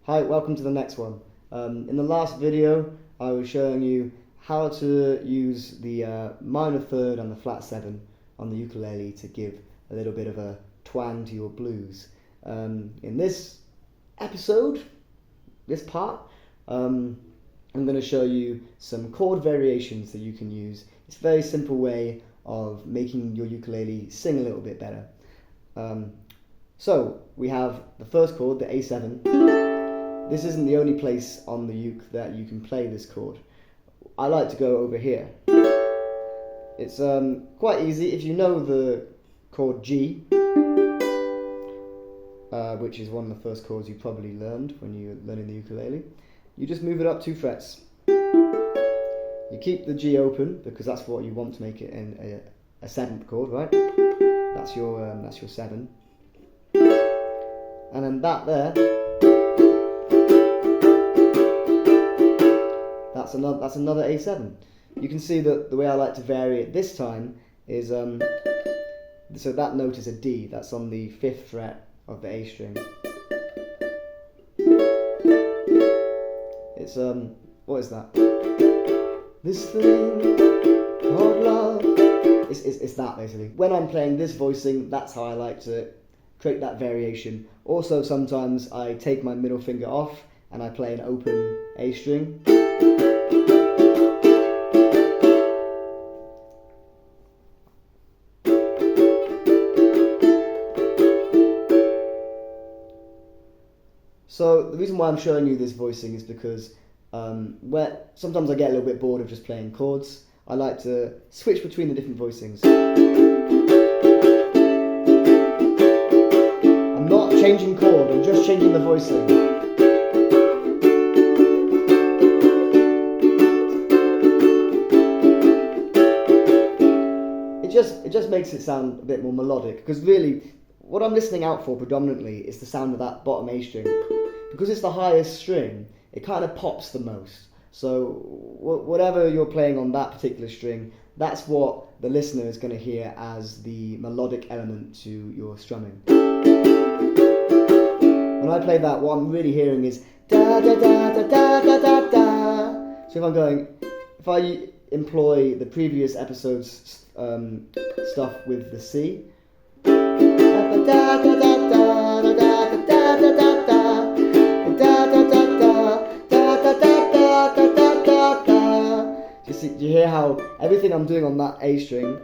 Hi, welcome to the next one. In the last video, I was showing you how to use the minor third and the flat 7 on the ukulele to give a little bit of a twang to your blues. In this episode, this part, I'm going to show you some chord variations that you can use. It's a very simple way of making your ukulele sing a little bit better. So we have the first chord, the A7. This isn't the only place on the uke that you can play this chord. I like to go over here. It's quite easy. If you know the chord G, which is one of the first chords you probably learned when you were learning the ukulele, you just move it up 2 frets. You keep the G open because that's what you want to make it in a 7th chord, right? That's your 7. And then that there, that's another A7. You can see that the way I like to vary it this time is so that note is a D. That's on the 5th fret of the A string. It's what is that? This thing called love. It's that basically. When I'm playing this voicing, that's how I like to create that variation. Also, sometimes I take my middle finger off and I play an open A string. So the reason why I'm showing you this voicing is because sometimes I get a little bit bored of just playing chords. I like to switch between the different voicings. I'm not changing chord, I'm just changing the voicing. It just makes it sound a bit more melodic, because really what I'm listening out for predominantly is the sound of that bottom A string. Because it's the highest string, it kind of pops the most. So whatever you're playing on that particular string, that's what the listener is going to hear as the melodic element to your strumming. When I play that, what I'm really hearing is da da da da da da da da. So if I employ the previous episode's stuff with the C, do you hear how everything I'm doing on that A string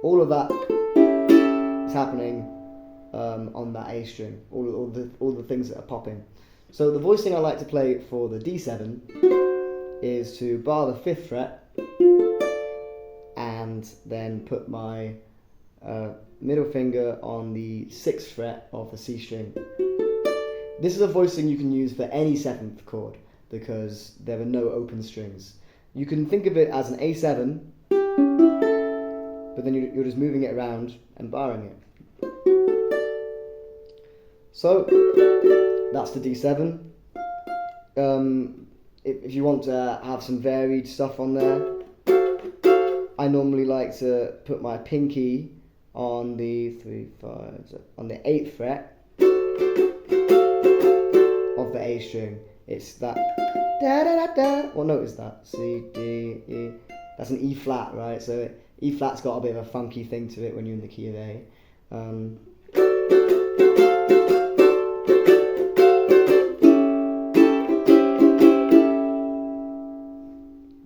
all of that is happening on that A string, all the things that are popping. So the voicing I like to play for the D7 is to bar the 5th fret and then put my middle finger on the 6th fret of the C string. This is a voicing you can use for any 7th chord because there are no open strings. You can think of it as an A7, but then you're just moving it around and barring it. So that's the D7. If you want to have some varied stuff on there, I normally like to put my pinky on the 8th fret of the A string. It's that da da da da. What note is that? C, D, E. That's an E flat, right? So E flat's got a bit of a funky thing to it when you're in the key of A.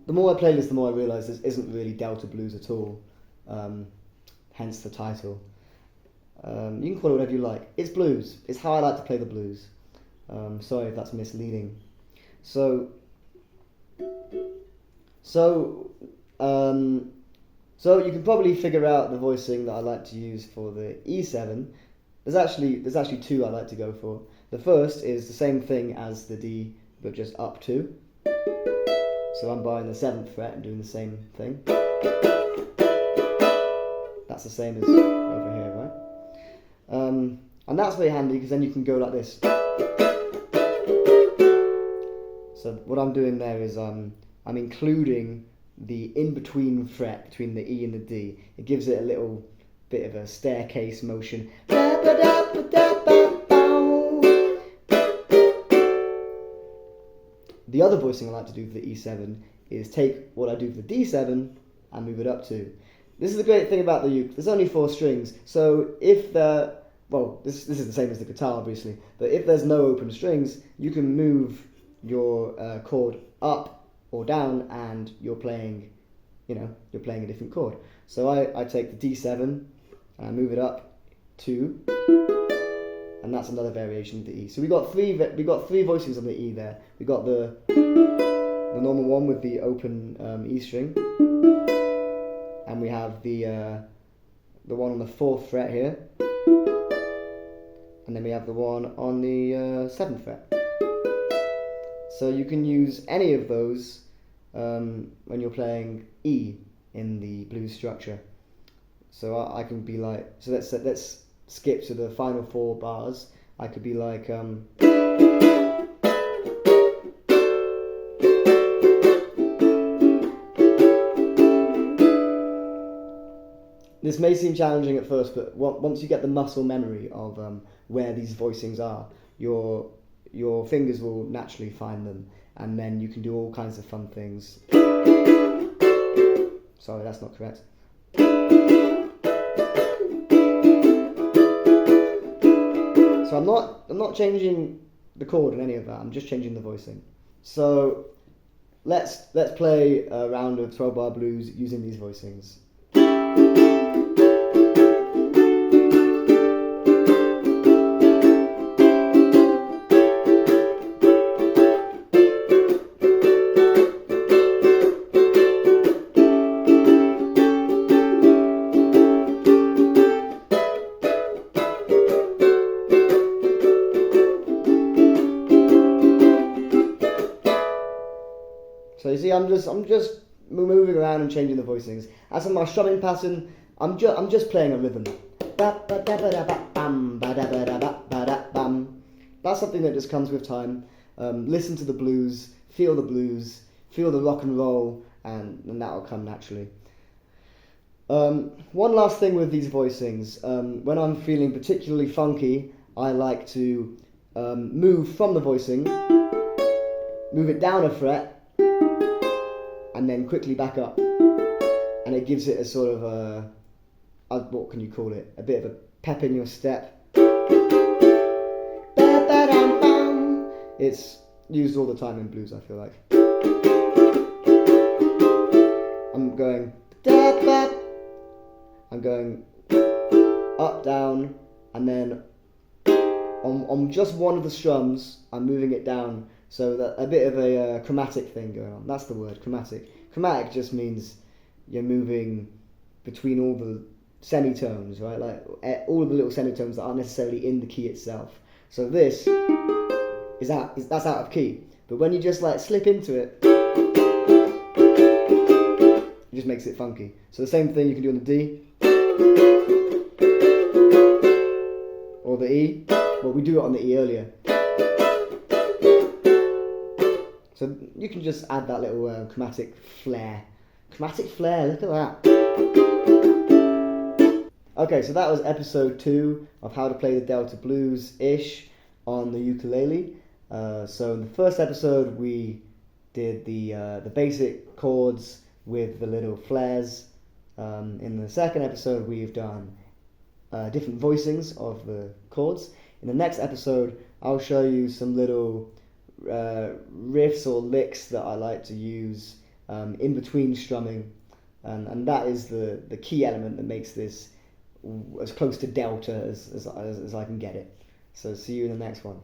The more I play this, the more I realise this isn't really Delta blues at all. Hence the title. You can call it whatever you like. It's blues. It's how I like to play the blues. Sorry if that's misleading. So you can probably figure out the voicing that I like to use for the E7. There's actually 2 I like to go for. The first is the same thing as the D, but just up 2. So I'm barring the 7th fret and doing the same thing. That's the same as over here, right? And that's very handy because then you can go like this. So what I'm doing there is I'm including the in-between fret between the E and the D. It gives it a little bit of a staircase motion. The other voicing I like to do for the E7 is take what I do for the D7 and move it up to. This is the great thing about the uke. There's only 4 strings, so if this is the same as the guitar obviously, but if there's no open strings, you can move your chord up or down and you're playing a different chord. So I take the D7 and I move it up 2, and that's another variation of the E. So we got three voicings on the E there. We got the normal one with the open E string, and we have the one on the 4th fret here, and then we have the one on the 7th fret. So you can use any of those when you're playing E in the blues structure. So I can be like, so let's skip to the final 4 bars. I could be like this may seem challenging at first, but once you get the muscle memory of where these voicings are, your fingers will naturally find them, and then you can do all kinds of fun things. Sorry, that's not correct. So I'm not changing the chord in any of that. I'm just changing the voicing. So let's play a round of 12-bar blues using these voicings. So you see, I'm just moving around and changing the voicings. As for my strumming pattern, I'm just playing a rhythm. That's something that just comes with time. Listen to the blues, feel the rock and roll, and that'll come naturally. One last thing with these voicings, when I'm feeling particularly funky, I like to move from the voicing, move it down a fret, and then quickly back up, and it gives it a sort of what can you call it? A bit of a pep in your step. It's used all the time in blues, I feel like. I'm going up, down, and then on just one of the strums, I'm moving it down. So that a bit of a chromatic thing going on. That's the word, chromatic. Chromatic just means you're moving between all the semitones, right? Like all of the little semitones that aren't necessarily in the key itself. So this that's out of key. But when you just like slip into it, it just makes it funky. So the same thing you can do on the D or the E. Well, we do it on the E earlier. So you can just add that little chromatic flair. Chromatic flair, look at that. Okay, so that was episode 2 of how to play the Delta Blues-ish on the ukulele. So in the first episode we did the basic chords with the little flares. In the second episode we've done different voicings of the chords. In the next episode I'll show you some little riffs or licks that I like to use in between strumming, and that is the key element that makes this as close to Delta as I can get it. So see you in the next one.